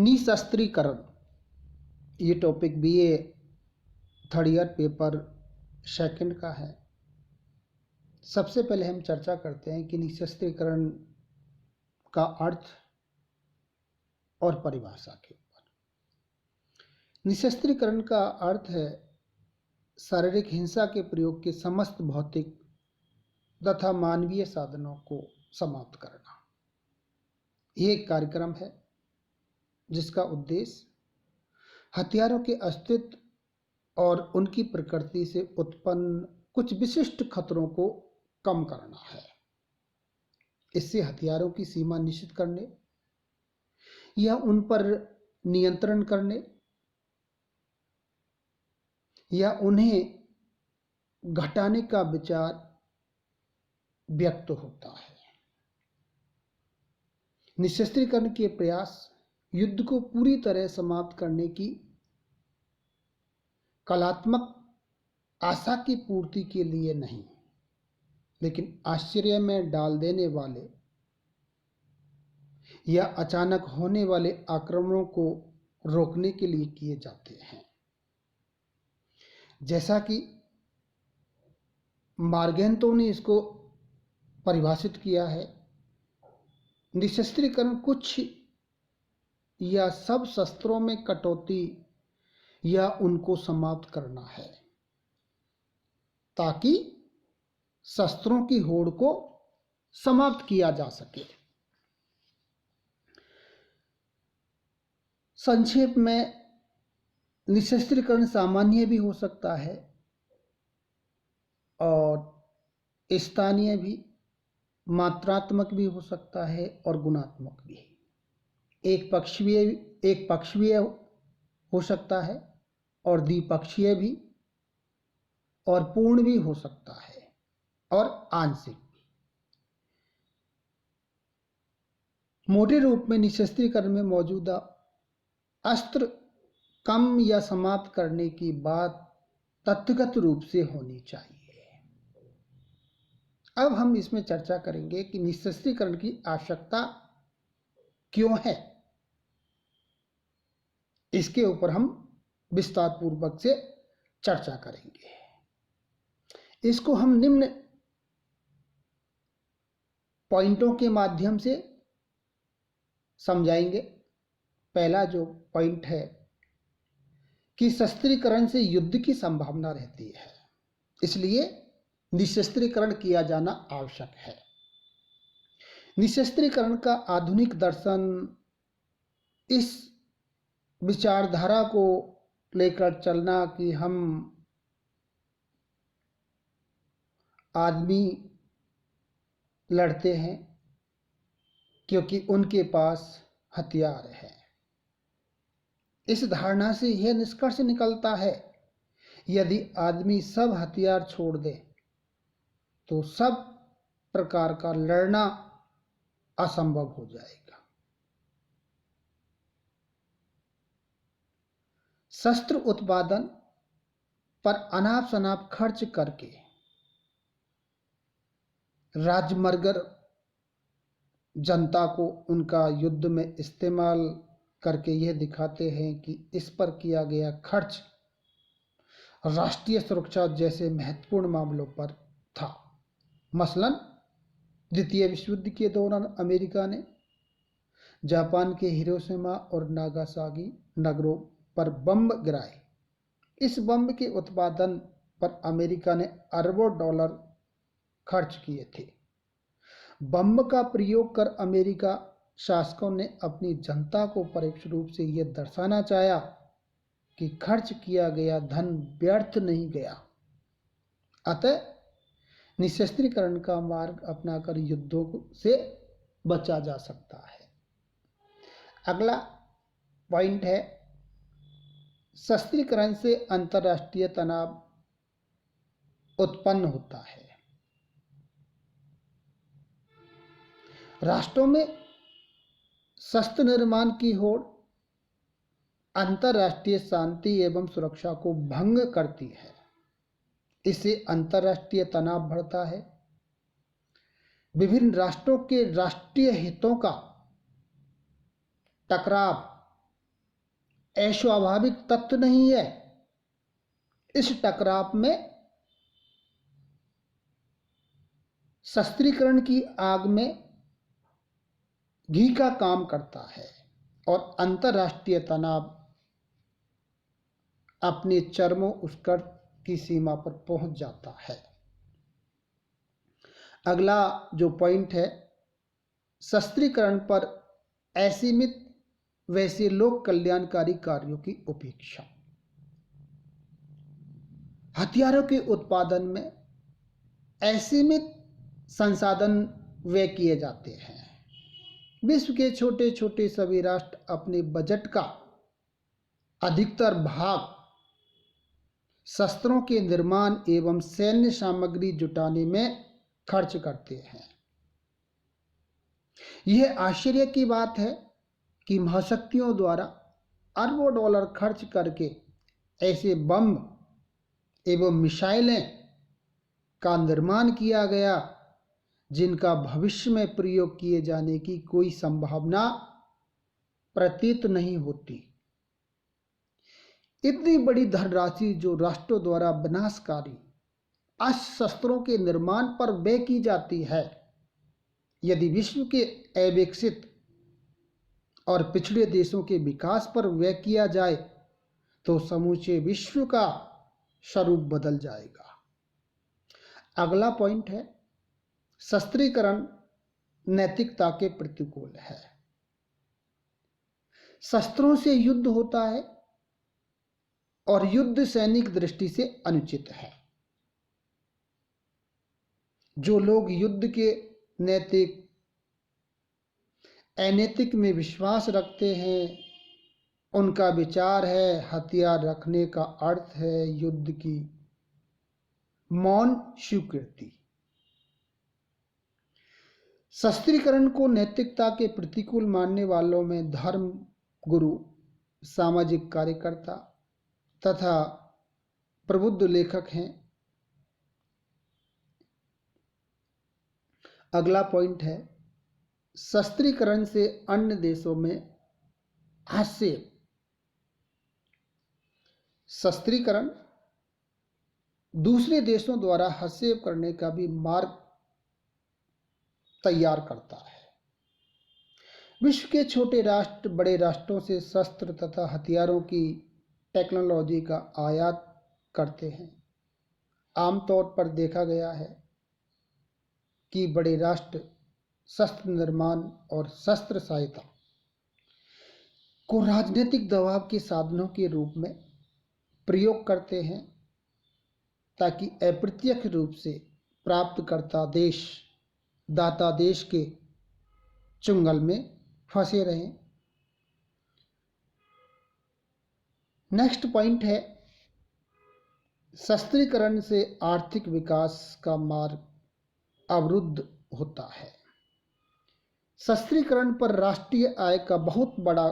निशस्त्रीकरण, ये topic BA third year paper second का है। सबसे पहले हम चर्चा करते हैं कि निशस्त्रीकरण का अर्थ और परिभाषा के ऊपर। निशस्त्रीकरण का अर्थ है शारीरिक हिंसा के प्रयोग के समस्त भौतिक तथा मानवीय साधनों को समाप्त करना। ये एक कार्यक्रम है जिसका उद्देश्य हथियारों के अस्तित्व और उनकी प्रकृति से उत्पन्न कुछ विशिष्ट खतरों को कम करना है। इससे हथियारों की सीमा निश्चित करने या उन पर नियंत्रण करने या उन्हें घटाने का विचार व्यक्त होता है। निशस्त्रीकरण के प्रयास युद्ध को पूरी तरह समाप्त करने की कलात्मक आशा की पूर्ति के लिए नहीं, लेकिन आश्चर्य में डाल देने वाले या अचानक होने वाले आक्रमणों को रोकने के लिए किए जाते हैं। जैसा कि मार्गेंतो ने इसको परिभाषित किया है, निशस्त्रीकरण कुछ या सब शस्त्रों में कटौती या उनको समाप्त करना है ताकि शस्त्रों की होड़ को समाप्त किया जा सके। संक्षेप में, निशस्त्रीकरण सामान्य भी हो सकता है और स्थानीय भी, मात्रात्मक भी हो सकता है और गुणात्मक भी। एक पक्षीय हो सकता है और द्विपक्षीय भी, और पूर्ण भी हो सकता है और आंशिक भी। मोटे रूप में निशस्त्रीकरण में मौजूदा अस्त्र कम या समाप्त करने की बात तथ्यगत रूप से होनी चाहिए। अब हम इसमें चर्चा करेंगे कि निशस्त्रीकरण की आवश्यकता क्यों है। इसके ऊपर हम विस्तार पूर्वक से चर्चा करेंगे। इसको हम निम्न पॉइंटों के माध्यम से समझाएंगे। पहला जो पॉइंट है कि शस्त्रीकरण से युद्ध की संभावना रहती है, इसलिए निशस्त्रीकरण किया जाना आवश्यक है। निशस्त्रीकरण का आधुनिक दर्शन इस विचारधारा को लेकर चलना कि हम आदमी लड़ते हैं क्योंकि उनके पास हथियार है। इस धारणा से यह निष्कर्ष निकलता है यदि आदमी सब हथियार छोड़ दे तो सब प्रकार का लड़ना असंभव हो जाएगा। शस्त्र उत्पादन पर अनाप शनाप खर्च करके राजमर्गर जनता को उनका युद्ध में इस्तेमाल करके यह दिखाते हैं कि इस पर किया गया खर्च राष्ट्रीय सुरक्षा जैसे महत्वपूर्ण मामलों पर था। मसलन द्वितीय विश्व युद्ध के दौरान अमेरिका ने जापान के हिरोशिमा और नागासाकी नगरों पर बम गिराए। इस बम के उत्पादन पर अमेरिका ने अरबों डॉलर खर्च किए थे। बम का प्रयोग कर अमेरिका शासकों ने अपनी जनता को परोक्ष रूप से यह दर्शाना चाहा कि खर्च किया गया धन व्यर्थ नहीं गया। अतः निशस्त्रीकरण का मार्ग अपनाकर युद्धों से बचा जा सकता है। अगला पॉइंट है, शस्त्रीकरण से अंतर्राष्ट्रीय तनाव उत्पन्न होता है। राष्ट्रों में शस्त्र निर्माण की होड़ अंतर्राष्ट्रीय शांति एवं सुरक्षा को भंग करती है। इससे अंतर्राष्ट्रीय तनाव बढ़ता है। विभिन्न राष्ट्रों के राष्ट्रीय हितों का टकराव अस्वाभाविक तत्व नहीं है। इस टकराव में शस्त्रीकरण की आग में घी का काम करता है और अंतर्राष्ट्रीय तनाव अपने चरमों उत्कर्ष की सीमा पर पहुंच जाता है। अगला जो पॉइंट है, शस्त्रीकरण पर असीमित वैसे लोक कल्याणकारी कार्यों की उपेक्षा। हथियारों के उत्पादन में असीमित संसाधन व्यय किए जाते हैं। विश्व के छोटे छोटे सभी राष्ट्र अपने बजट का अधिकतर भाग शस्त्रों के निर्माण एवं सैन्य सामग्री जुटाने में खर्च करते हैं। यह आश्चर्य की बात है कि महाशक्तियों द्वारा अरबों डॉलर खर्च करके ऐसे बम एवं मिसाइलें का निर्माण किया गया जिनका भविष्य में प्रयोग किए जाने की कोई संभावना प्रतीत नहीं होती। इतनी बड़ी धनराशि जो राष्ट्रों द्वारा विनाशकारी अस्त्र के निर्माण पर व्यय की जाती है, यदि विश्व के अविकसित और पिछड़े देशों के विकास पर व्यय किया जाए तो समूचे विश्व का स्वरूप बदल जाएगा। अगला पॉइंट है, शस्त्रीकरण नैतिकता के प्रतिकूल है। शस्त्रों से युद्ध होता है और युद्ध सैनिक दृष्टि से अनुचित है। जो लोग युद्ध के नैतिक अनैतिक में विश्वास रखते हैं, उनका विचार है हथियार रखने का अर्थ है युद्ध की मौन स्वीकृति। शस्त्रीकरण को नैतिकता के प्रतिकूल मानने वालों में धर्म गुरु, सामाजिक कार्यकर्ता तथा प्रबुद्ध लेखक हैं। अगला पॉइंट है, शस्त्रीकरण से अन्य देशों में हस्तक्षेप। शस्त्रीकरण दूसरे देशों द्वारा हस्तक्षेप करने का भी मार्ग तैयार करता है। विश्व के छोटे राष्ट्र बड़े राष्ट्रों से शस्त्र तथा हथियारों की टेक्नोलॉजी का आयात करते हैं। आमतौर पर देखा गया है कि बड़े राष्ट्र शस्त्र निर्माण और शस्त्र सहायता को राजनीतिक दबाव के साधनों के रूप में प्रयोग करते हैं ताकि अप्रत्यक्ष रूप से प्राप्तकर्ता देश दाता देश के चुंगल में फंसे रहें। नेक्स्ट पॉइंट है, शस्त्रीकरण से आर्थिक विकास का मार्ग अवरुद्ध होता है। शस्त्रीकरण पर राष्ट्रीय आय का बहुत बड़ा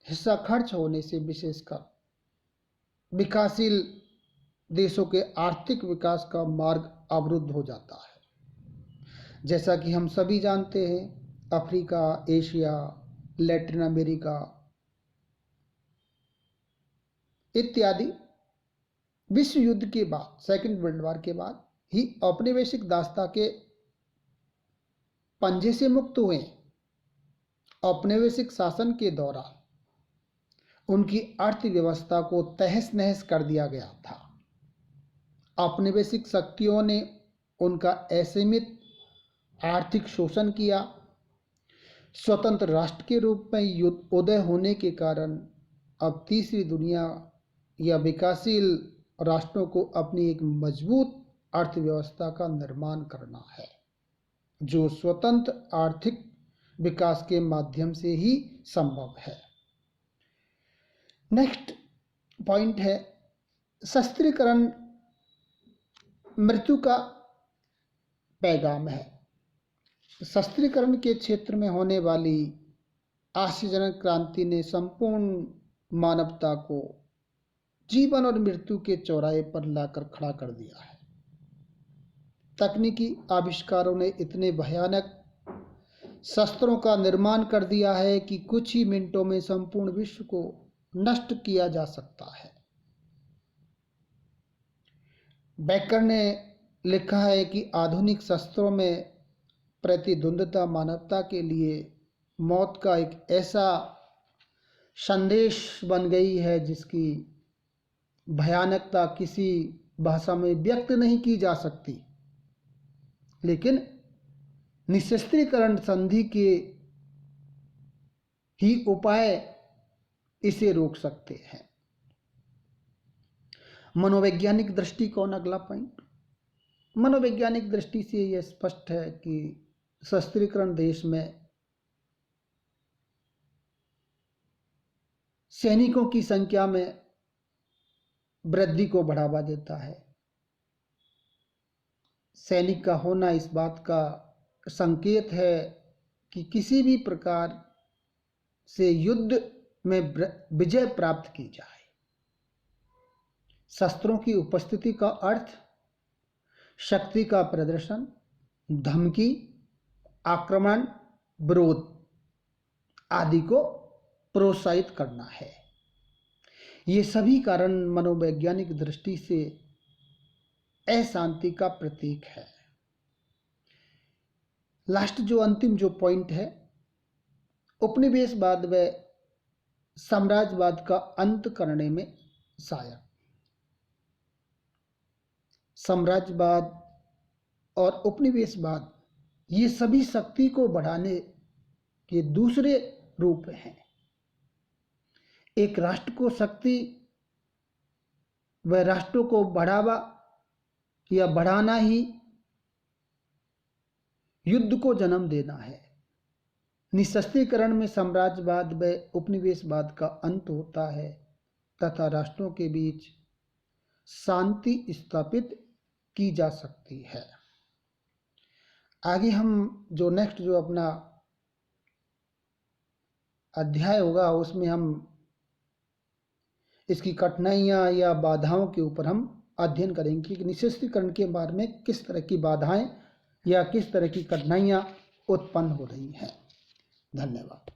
हिस्सा खर्च होने से विशेषकर विकासशील देशों के आर्थिक विकास का मार्ग अवरुद्ध हो जाता है। जैसा कि हम सभी जानते हैं, अफ्रीका, एशिया, लैटिन अमेरिका इत्यादि विश्व युद्ध के बाद, सेकेंड वर्ल्ड वॉर के बाद ही औपनिवेशिक दासता के पंजे से मुक्त हुए। औपनिवेशिक शासन के दौरान उनकी अर्थव्यवस्था को तहस नहस कर दिया गया था। औपनिवेशिक शक्तियों ने उनका असीमित आर्थिक शोषण किया। स्वतंत्र राष्ट्र के रूप में उदय होने के कारण अब तीसरी दुनिया या विकासशील राष्ट्रों को अपनी एक मजबूत अर्थव्यवस्था का निर्माण करना है, जो स्वतंत्र आर्थिक विकास के माध्यम से ही संभव है। नेक्स्ट पॉइंट है, शस्त्रीकरण मृत्यु का पैगाम है। शस्त्रीकरण के क्षेत्र में होने वाली आश्चर्यजनक क्रांति ने संपूर्ण मानवता को जीवन और मृत्यु के चौराहे पर लाकर खड़ा कर दिया है। तकनीकी आविष्कारों ने इतने भयानक शस्त्रों का निर्माण कर दिया है कि कुछ ही मिनटों में संपूर्ण विश्व को नष्ट किया जा सकता है। बेकर ने लिखा है कि आधुनिक शस्त्रों में प्रतिद्वंद्विता मानवता के लिए मौत का एक ऐसा संदेश बन गई है जिसकी भयानकता किसी भाषा में व्यक्त नहीं की जा सकती, लेकिन निशस्त्रीकरण संधि के ही उपाय इसे रोक सकते हैं। मनोवैज्ञानिक दृष्टिकोण, अगला पॉइंट। मनोवैज्ञानिक दृष्टि से यह स्पष्ट है कि शस्त्रीकरण देश में सैनिकों की संख्या में वृद्धि को बढ़ावा देता है। सैनिक का होना इस बात का संकेत है कि किसी भी प्रकार से युद्ध में विजय प्राप्त की जाए। शस्त्रों की उपस्थिति का अर्थ शक्ति का प्रदर्शन, धमकी, आक्रमण, विरोध आदि को प्रोत्साहित करना है। ये सभी कारण मनोवैज्ञानिक दृष्टि से अशांति का प्रतीक है। लास्ट जो अंतिम जो पॉइंट है, उपनिवेशवाद व साम्राज्यवाद का अंत करने में सहायक। साम्राज्यवाद और उपनिवेशवाद ये सभी शक्ति को बढ़ाने के दूसरे रूप हैं। एक राष्ट्र को शक्ति व राष्ट्रों को बढ़ावा या बढ़ाना ही युद्ध को जन्म देना है। निशस्त्रीकरण में साम्राज्यवाद व उपनिवेशवाद का अंत होता है तथा राष्ट्रों के बीच शांति स्थापित की जा सकती है। आगे हम जो नेक्स्ट जो अपना अध्याय होगा उसमें हम इसकी कठिनाइयाँ या बाधाओं के ऊपर हम अध्ययन करेंगे कि निशस्त्रीकरण के बारे में किस तरह की बाधाएं या किस तरह की कठिनाइयाँ उत्पन्न हो रही हैं। धन्यवाद।